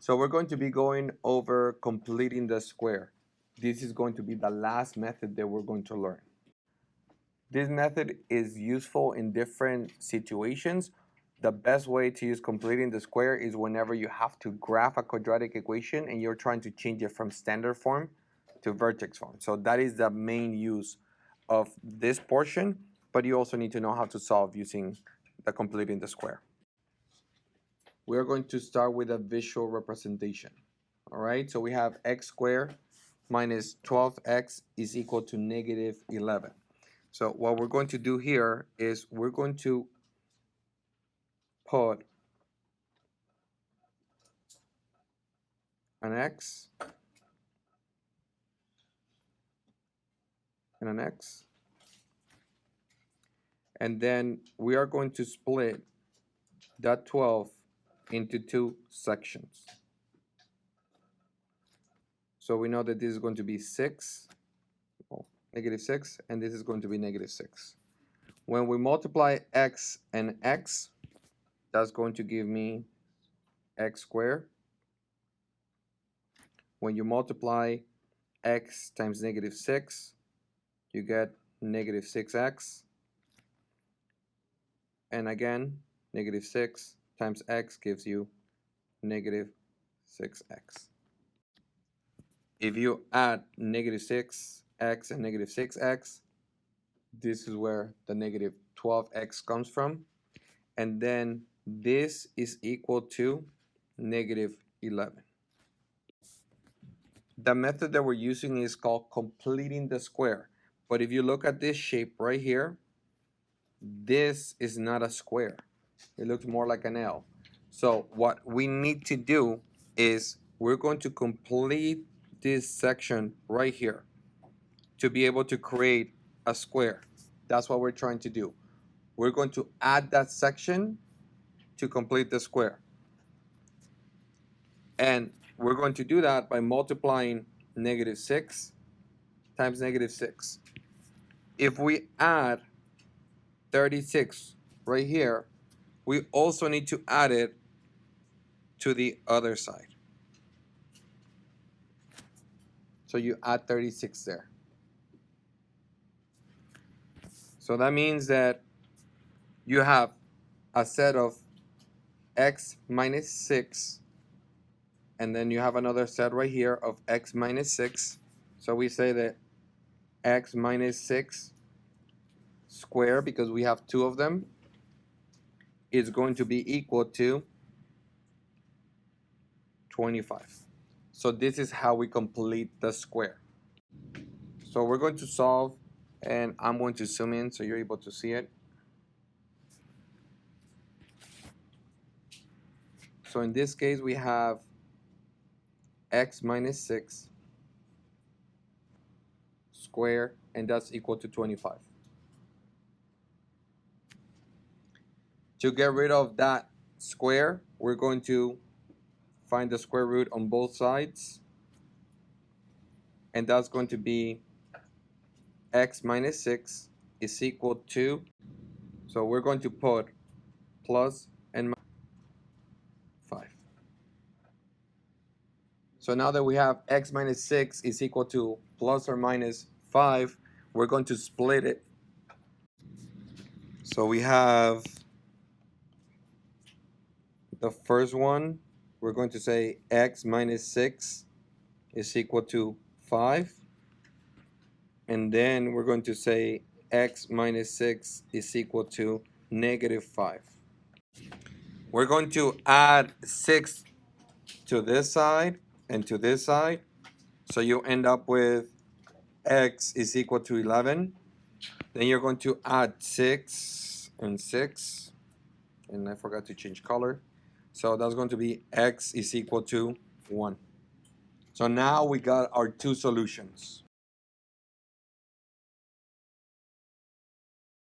So we're going to be going over completing the square. This is going to be the last method that we're going to learn. This method is useful in different situations. The best way to use completing the square is whenever you have to graph a quadratic equation and you're trying to change it from standard form to vertex form. So that is the main use of this portion, but you also need to know how to solve using the completing the square. We are going to start with a visual representation. All right, so we have x squared minus 12x is equal to negative 11. So what we're going to do here is we're going to put an x and an x, and then we are going to split that 12 into two sections. So we know that this is going to be 6, negative 6, and this is going to be negative 6. When we multiply x and x, that's going to give me x squared. When you multiply x times negative 6, you get negative 6x. And again, negative 6 times x gives you negative 6x. If you add negative 6x and negative 6x, this is where the negative 12x comes from. And then this is equal to negative 11. The method that we're using is called completing the square. But if you look at this shape right here, this is not a square. It looks more like an L. So what we need to do is we're going to complete this section right here to be able to create a square. That's what we're trying to do. We're going to add that section to complete the square. And we're going to do that by multiplying negative 6 times negative 6. If we add 36 right here, we also need to add it to the other side. So you add 36 there. So that means that you have a set of x minus 6, and then you have another set right here of x minus 6. So we say that x minus 6 squared, because we have two of them, is going to be equal to 25. So this is how we complete the square. So we're going to solve, and I'm going to zoom in so you're able to see it. So in this case, we have x minus 6 squared, and that's equal to 25. To get rid of that square, we're going to find the square root on both sides, and that's going to be x minus 6 is equal to, so we're going to put plus and 5. So now that we have x minus 6 is equal to plus or minus 5, we're going to split it. So we have the first one, we're going to say x minus 6 is equal to 5. And then we're going to say x minus 6 is equal to negative 5. We're going to add 6 to this side and to this side. So you end up with x is equal to 11. Then you're going to add 6 and 6. And I forgot to change color. So that's going to be x is equal to 1. So now we got our two solutions.